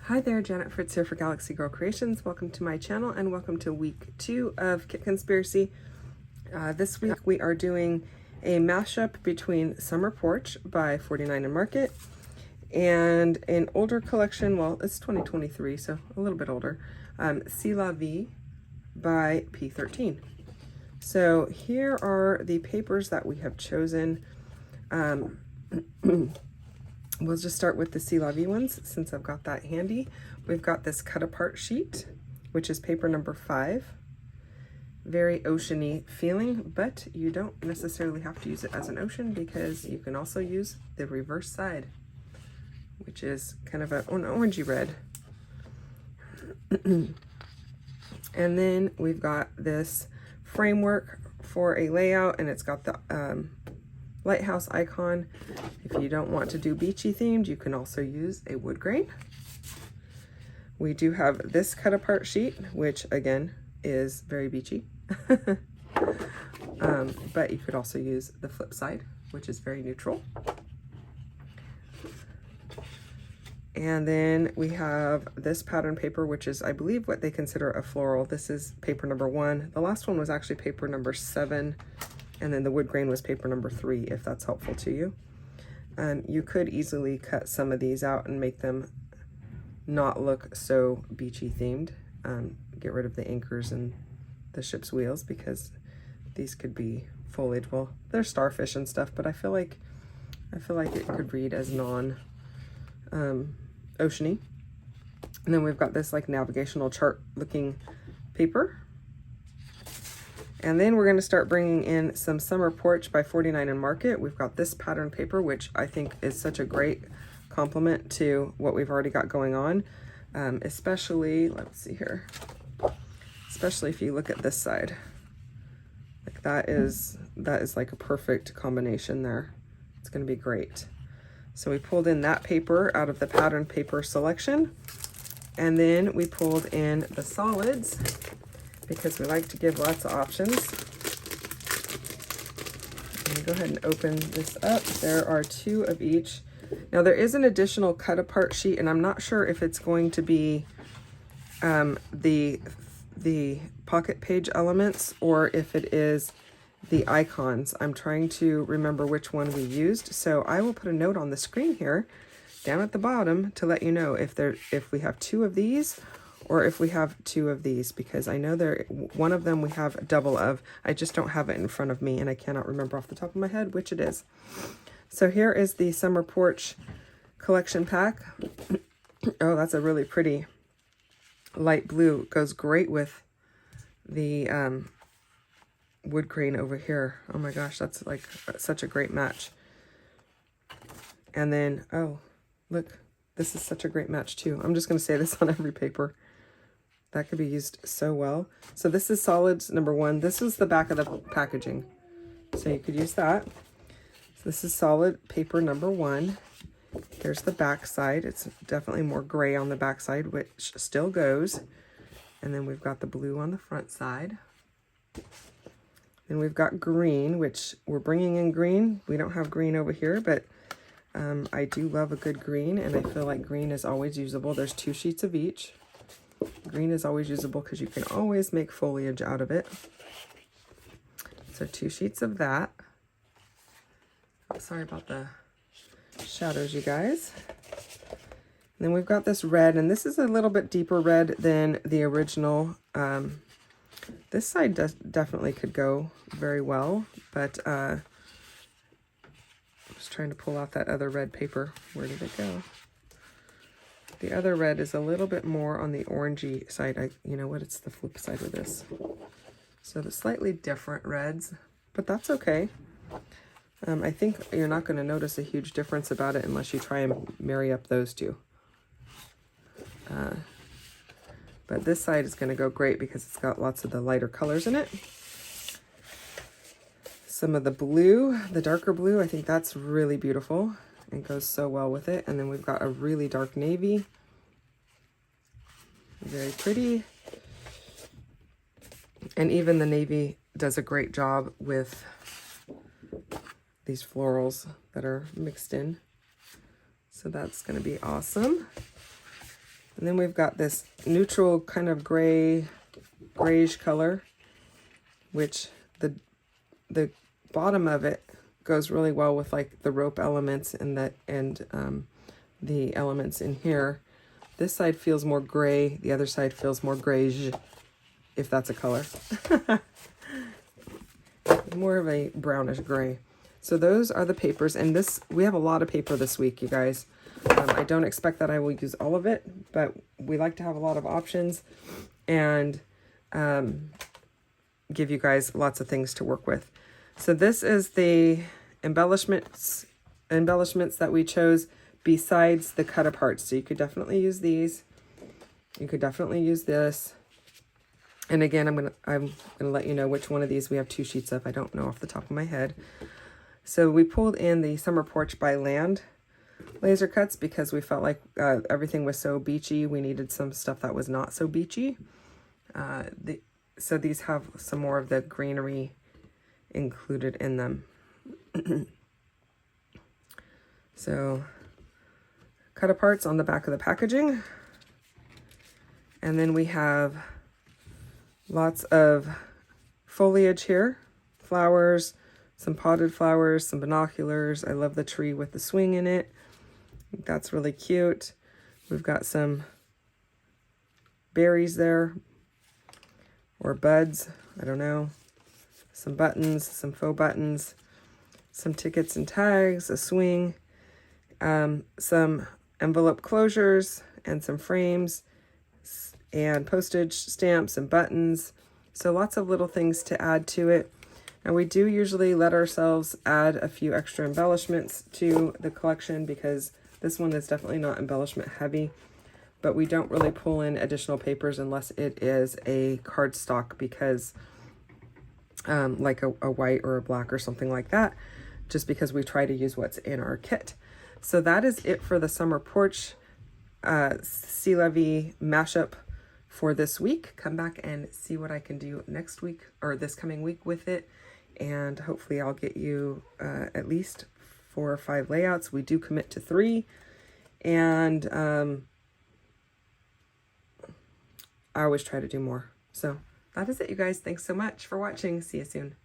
Hi there, Janet Fritz here for Galaxy Girl Creations. Welcome to my channel and welcome to week 2 of Kit Conspiracy. This week we are doing a mashup between Summer Porch by 49 and Market and an older collection, well it's 2023 so a little bit older, C'est La Vie by P13. So here are the papers that we have chosen. We'll just start with the C'est La Vie ones since I've got that handy. We've got this cut apart sheet, which is paper number 5. Very oceany feeling, but you don't necessarily have to use it as an ocean because you can also use the reverse side, which is kind of an orangey red. And then we've got this framework for a layout, and it's got the lighthouse icon. If you don't want to do beachy themed, you can also use a wood grain. We do have this cut apart sheet, which again is very beachy. But you could also use the flip side, which is very neutral. And then we have this pattern paper, which is, I believe, what they consider a floral. This is paper number 1. The last one was actually paper number 7. And then the wood grain was paper number 3, if that's helpful to you. You could easily cut some of these out and make them not look so beachy themed. Get rid of the anchors and the ship's wheels because these could be foliage. Well, they're starfish and stuff, but I feel like it could read as non oceany. And then we've got this like navigational chart looking paper. And then we're going to start bringing in some Summer Porch by 49 and Market. We've got this pattern paper, which I think is such a great complement to what we've already got going on. Especially, let's see here, especially if you look at this side. Like that is like a perfect combination there. It's going to be great. So we pulled in that paper out of the pattern paper selection. And then we pulled in the solids, because we like to give lots of options. I'm gonna go ahead and open this up. There are 2 of each. Now there is an additional cut apart sheet, and I'm not sure if it's going to be the pocket page elements or if it is the icons. I'm trying to remember which one we used. So I will put a note on the screen here down at the bottom to let you know if we have 2 of these or if we have 2 of these, because I know one of them we have a double of. I just don't have it in front of me and I cannot remember off the top of my head which it is. So here is the Summer Porch collection pack. Oh, that's a really pretty light blue. It goes great with the wood grain over here. Oh my gosh, that's like such a great match. And then, oh, look, this is such a great match too. I'm just going to say this on every paper. That could be used so well. So this is solids number 1. This is the back of the packaging, so you could use that. So this is solid paper number 1. Here's the back side. It's definitely more gray on the back side, which still goes. And then we've got the blue on the front side. Then we've got green, which we're bringing in green. We don't have green over here, but I do love a good green, and I feel like green is always usable. There's 2 sheets of each. Green is always usable because you can always make foliage out of it. So 2 sheets of that. Oh, sorry about the shadows, you guys. And then we've got this red, and this is a little bit deeper red than the original. This side definitely could go very well, but I'm just trying to pull out that other red paper. Where did it go? The other red is a little bit more on the orangey side. You know what? It's the flip side of this. So the slightly different reds, but that's okay. I think you're not going to notice a huge difference about it unless you try and marry up those 2. But this side is going to go great because it's got lots of the lighter colors in it. Some of the blue, the darker blue, I think that's really beautiful. It goes so well with it. And then we've got a really dark navy. Very pretty. And even the navy does a great job with these florals that are mixed in. So that's going to be awesome. And then we've got this neutral kind of grayish color, which the bottom of it goes really well with like the rope elements and the elements in here. This side feels more gray. The other side feels more grayish, if that's a color. More of a brownish gray. So those are the papers, and we have a lot of paper this week, you guys. I don't expect that I will use all of it, but we like to have a lot of options and give you guys lots of things to work with. So this is the embellishments that we chose besides the cut apart. So you could definitely use these. You could definitely use this. And again, I'm gonna let you know which one of these we have 2 sheets of. I don't know off the top of my head. So we pulled in the Summer Porch by Land laser cuts because we felt like everything was so beachy. We needed some stuff that was not so beachy. So these have some more of the greenery included in them. So cut aparts on the back of the packaging. And then we have lots of foliage here, flowers, some potted flowers, some binoculars. I love the tree with the swing in it. That's really cute. We've got some berries there, or buds, I don't know. Some buttons, some faux buttons, some tickets and tags, a swing, some envelope closures, and some frames, and postage stamps and buttons. So lots of little things to add to it. And we do usually let ourselves add a few extra embellishments to the collection because this one is definitely not embellishment heavy, but we don't really pull in additional papers unless it is a cardstock because like a white or a black or something like that, just because we try to use what's in our kit. So that is it for the Summer Porch Sea Levee mashup for this week. Come back and see what I can do next week or this coming week with it. And hopefully I'll get you at least 4 or 5 layouts. We do commit to 3. And I always try to do more. So that is it, you guys. Thanks so much for watching. See you soon.